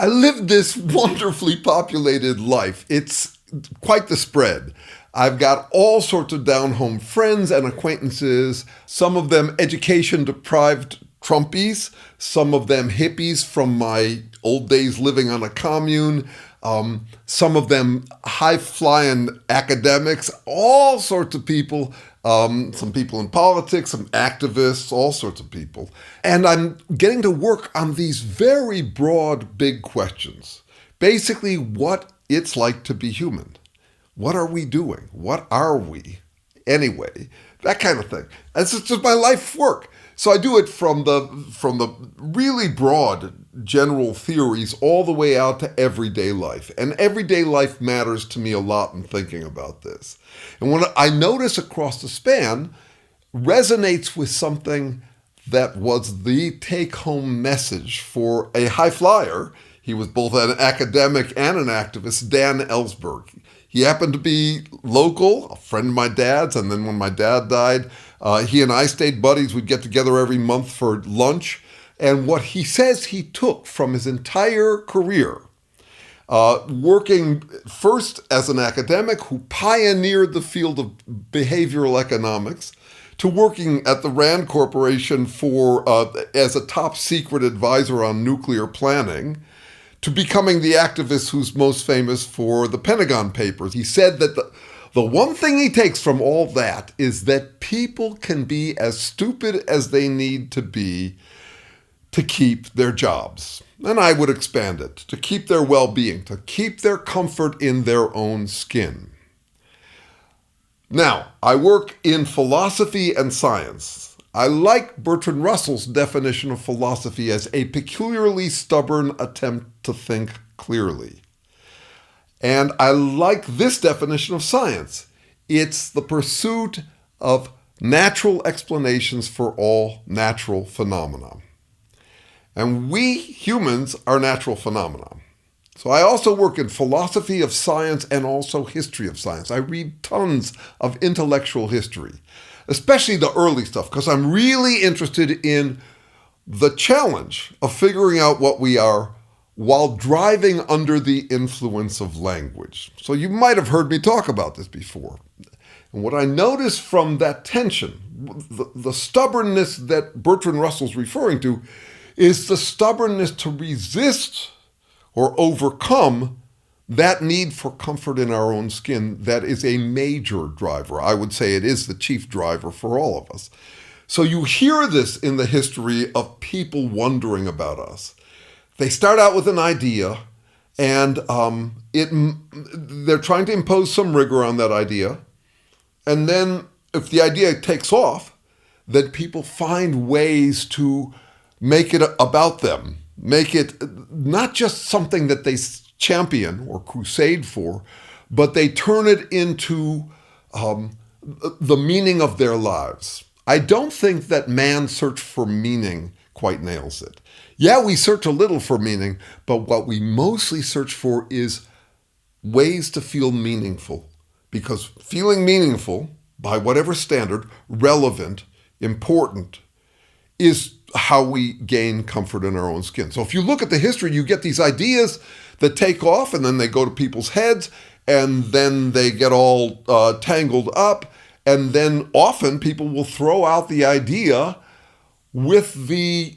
I live this wonderfully populated life. It's quite the spread. I've got all sorts of down-home friends and acquaintances, some of them education-deprived Trumpies, some of them hippies from my old days living on a commune, some of them high-flying academics, all sorts of people, some people in politics, some activists, all sorts of people. And I'm getting to work on these very broad, big questions. Basically, what it's like to be human. What are we doing? What are we anyway? That kind of thing. This is just my life work. So I do it from the really broad general theories all the way out to everyday life. And everyday life matters to me a lot in thinking about this. And what I notice across the span resonates with something that was the take-home message for a high flyer. He was both an academic and an activist, Dan Ellsberg. He happened to be local, a friend of my dad's, and then when my dad died, he and I stayed buddies. We'd get together every month for lunch. And what he says he took from his entire career, working first as an academic who pioneered the field of behavioral economics, to working at the Rand Corporation as a top secret advisor on nuclear planning, to becoming the activist who's most famous for the Pentagon Papers. He said that the one thing he takes from all that is that people can be as stupid as they need to be to keep their jobs. And I would expand it, to keep their well-being, to keep their comfort in their own skin. Now, I work in philosophy and science. I like Bertrand Russell's definition of philosophy as a peculiarly stubborn attempt to think clearly. And I like this definition of science. It's the pursuit of natural explanations for all natural phenomena. And we humans are natural phenomena. So I also work in philosophy of science and also history of science. I read tons of intellectual history, especially the early stuff, because I'm really interested in the challenge of figuring out what we are while driving under the influence of language. So you might have heard me talk about this before. And what I notice from that tension, the stubbornness that Bertrand Russell's referring to, is the stubbornness to resist or overcome that need for comfort in our own skin. That is a major driver. I would say it is the chief driver for all of us. So you hear this in the history of people wondering about us. They start out with an idea, and they're trying to impose some rigor on that idea. And then if the idea takes off, then people find ways to make it about them, make it not just something that they champion or crusade for, but they turn it into the meaning of their lives. I don't think that man's search for meaning quite nails it. Yeah, we search a little for meaning, but what we mostly search for is ways to feel meaningful. Because feeling meaningful, by whatever standard, relevant, important, is how we gain comfort in our own skin. So if you look at the history, you get these ideas that take off, and then they go to people's heads, and then they get all tangled up, and then often people will throw out the idea with the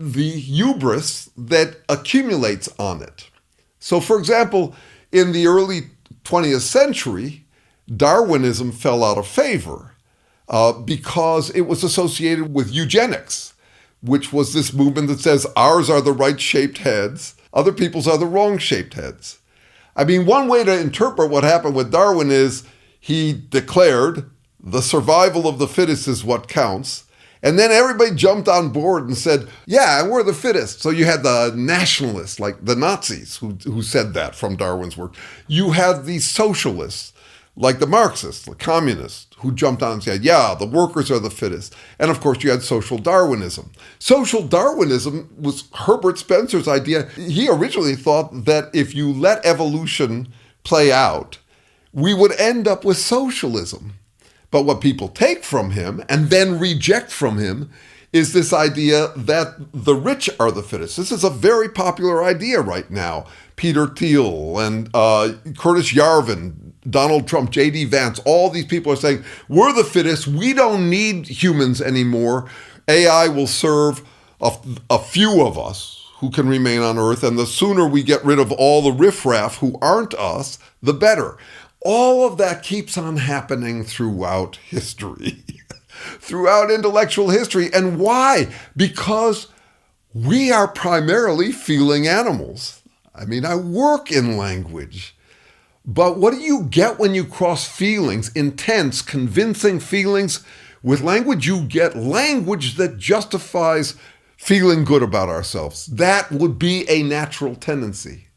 hubris that accumulates on it. So for example, in the early 20th century, Darwinism fell out of favor because it was associated with eugenics, which was this movement that says ours are the right-shaped heads, other people's are the wrong-shaped heads. I mean, one way to interpret what happened with Darwin is he declared the survival of the fittest is what counts. And then everybody jumped on board and said, yeah, we're the fittest. So you had the nationalists, like the Nazis, who said that from Darwin's work. You had the socialists, like the Marxists, the communists, who jumped on and said, yeah, the workers are the fittest. And of course, you had social Darwinism. Social Darwinism was Herbert Spencer's idea. He originally thought that if you let evolution play out, we would end up with socialism. But what people take from him and then reject from him is this idea that the rich are the fittest. This is a very popular idea right now. Peter Thiel and Curtis Yarvin, Donald Trump, J.D. Vance, all these people are saying, we're the fittest. We don't need humans anymore. AI will serve a few of us who can remain on Earth, and the sooner we get rid of all the riffraff who aren't us, the better. All of that keeps on happening throughout history, throughout intellectual history. And why? Because we are primarily feeling animals. I mean, I work in language. But what do you get when you cross feelings, intense, convincing feelings, with language? You get language that justifies feeling good about ourselves. That would be a natural tendency.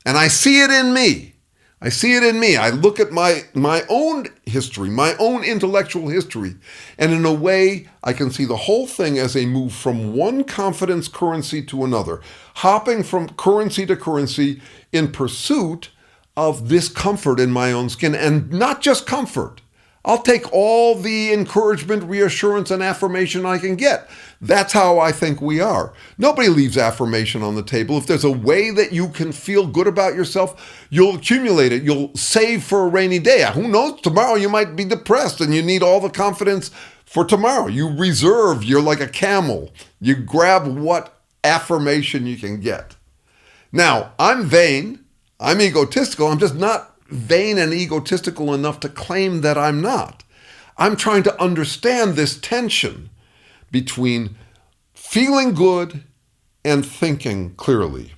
And I see it in me. I see it in me. I look at my own history, my own intellectual history, and in a way, I can see the whole thing as a move from one confidence currency to another, hopping from currency to currency in pursuit of this comfort in my own skin, and not just comfort. I'll take all the encouragement, reassurance, and affirmation I can get. That's how I think we are. Nobody leaves affirmation on the table. If there's a way that you can feel good about yourself, you'll accumulate it. You'll save for a rainy day. Who knows? Tomorrow you might be depressed and you need all the confidence for tomorrow. You reserve. You're like a camel. You grab what affirmation you can get. Now, I'm vain. I'm egotistical. I'm just not vain and egotistical enough to claim that I'm not. I'm trying to understand this tension between feeling good and thinking clearly.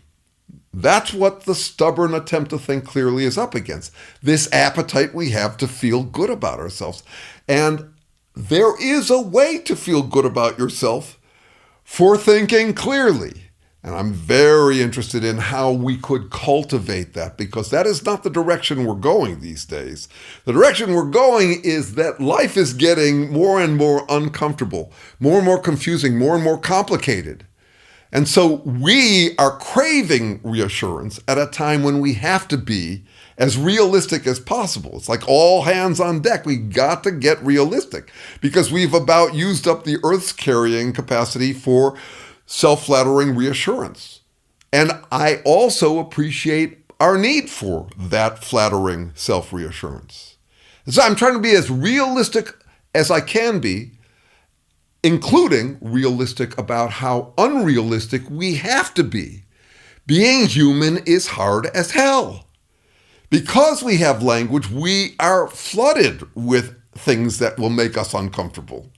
That's what the stubborn attempt to think clearly is up against. This appetite we have to feel good about ourselves. And there is a way to feel good about yourself for thinking clearly. And I'm very interested in how we could cultivate that, because that is not the direction we're going these days. The direction we're going is that life is getting more and more uncomfortable, more and more confusing, more and more complicated. And so we are craving reassurance at a time when we have to be as realistic as possible. It's like all hands on deck. We got to get realistic because we've about used up the Earth's carrying capacity for self-flattering reassurance. And I also appreciate our need for that flattering self-reassurance. So I'm trying to be as realistic as I can be, including realistic about how unrealistic we have to be. Being human is hard as hell. Because we have language, we are flooded with things that will make us uncomfortable.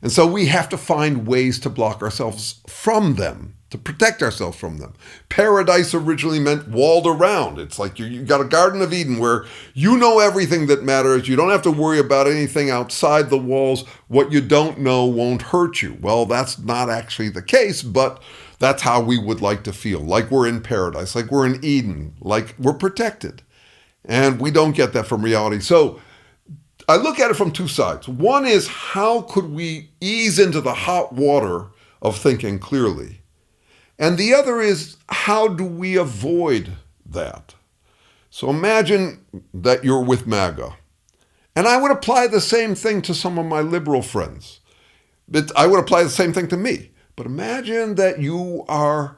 And so we have to find ways to block ourselves from them, to protect ourselves from them. Paradise originally meant walled around. It's like you got a Garden of Eden where you know everything that matters. You don't have to worry about anything outside the walls. What you don't know won't hurt you. Well, that's not actually the case, but that's how we would like to feel, like we're in paradise, like we're in Eden, like we're protected. And we don't get that from reality. So I look at it from two sides. One is, how could we ease into the hot water of thinking clearly? And the other is, how do we avoid that? So imagine that you're with MAGA. And I would apply the same thing to some of my liberal friends. I would apply the same thing to me. But imagine that you are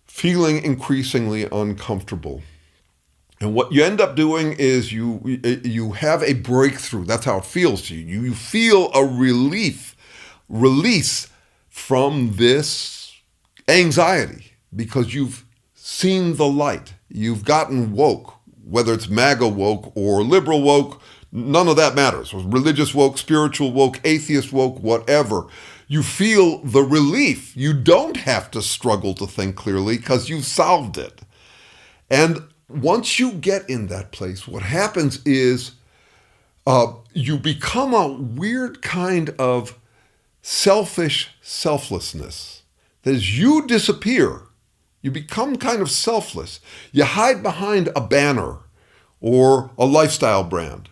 feeling increasingly uncomfortable. And what you end up doing is you have a breakthrough. That's how it feels to you. You feel a release from this anxiety because you've seen the light. You've gotten woke, whether it's MAGA woke or liberal woke, none of that matters. Religious woke, spiritual woke, atheist woke, whatever. You feel the relief. You don't have to struggle to think clearly because you've solved it. And once you get in that place, what happens is you become a weird kind of selfish selflessness. That is, you disappear. You become kind of selfless. You hide behind a banner or a lifestyle brand.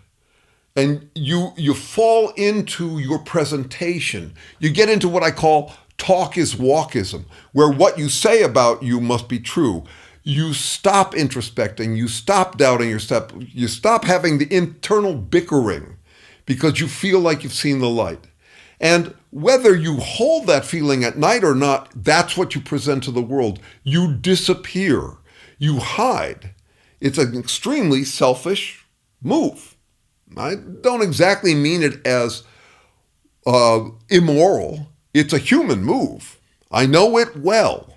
And you fall into your presentation. You get into what I call talk is walkism, where what you say about you must be true. You stop introspecting, you stop doubting yourself, you stop having the internal bickering because you feel like you've seen the light. And whether you hold that feeling at night or not, that's what you present to the world. You disappear. You hide. It's an extremely selfish move. I don't exactly mean it as immoral. It's a human move. I know it well.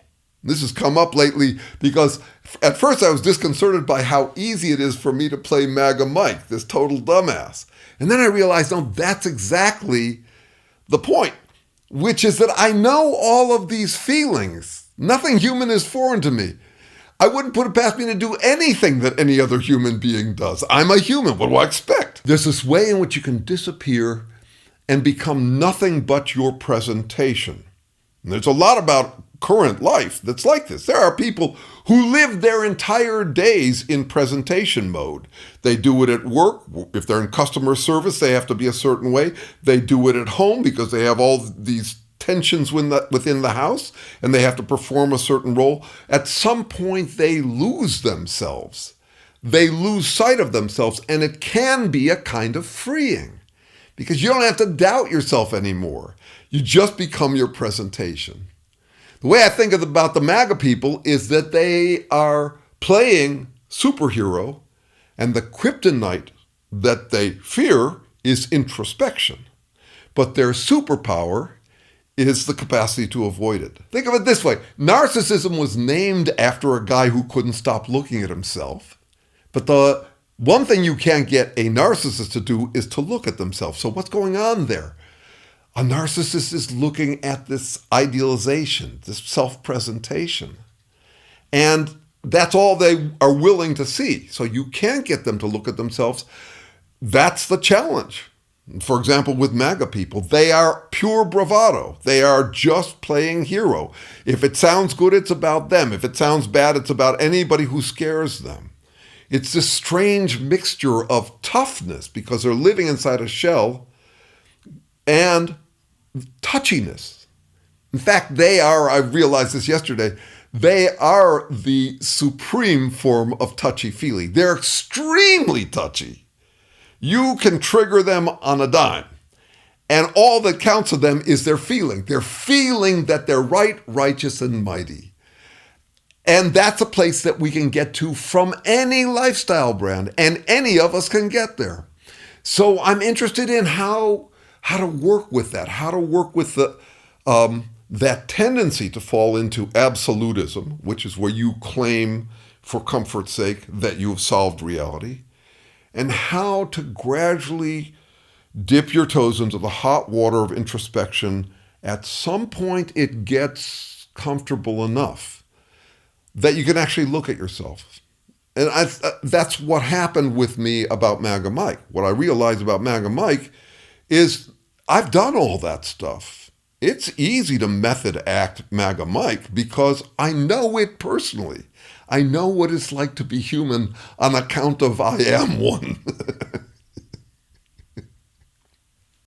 This has come up lately because at first I was disconcerted by how easy it is for me to play MAGA Mike, this total dumbass. And then I realized, no, that's exactly the point, which is that I know all of these feelings. Nothing human is foreign to me. I wouldn't put it past me to do anything that any other human being does. I'm a human. What do I expect? There's this way in which you can disappear and become nothing but your presentation. And there's a lot about current life that's like this. There are people who live their entire days in presentation mode. They do it at work. If they're in customer service, they have to be a certain way. They do it at home because they have all these tensions within the house and they have to perform a certain role. At some point, they lose themselves. They lose sight of themselves, and it can be a kind of freeing because you don't have to doubt yourself anymore. You just become your presentation. The way I think about the MAGA people is that they are playing superhero, and the kryptonite that they fear is introspection. But their superpower is the capacity to avoid it. Think of it this way. Narcissism was named after a guy who couldn't stop looking at himself. But the one thing you can't get a narcissist to do is to look at themselves. So what's going on there? A narcissist is looking at this idealization, this self-presentation. And that's all they are willing to see. So you can't get them to look at themselves. That's the challenge. For example, with MAGA people, they are pure bravado. They are just playing hero. If it sounds good, it's about them. If it sounds bad, it's about anybody who scares them. It's this strange mixture of toughness because they're living inside a shell and touchiness. In fact, they are, I realized this yesterday, they are the supreme form of touchy-feely. They're extremely touchy. You can trigger them on a dime. And all that counts of them is their feeling. They're feeling that they're right, righteous, and mighty. And that's a place that we can get to from any lifestyle brand, and any of us can get there. So I'm interested in how to work with that, how to work with that tendency to fall into absolutism, which is where you claim for comfort's sake that you have solved reality, and how to gradually dip your toes into the hot water of introspection. At some point, it gets comfortable enough that you can actually look at yourself. And that's what happened with me about MAGA Mike. What I realized about MAGA Mike is I've done all that stuff. It's easy to method act MAGA Mike because I know it personally. I know what it's like to be human on account of I am one.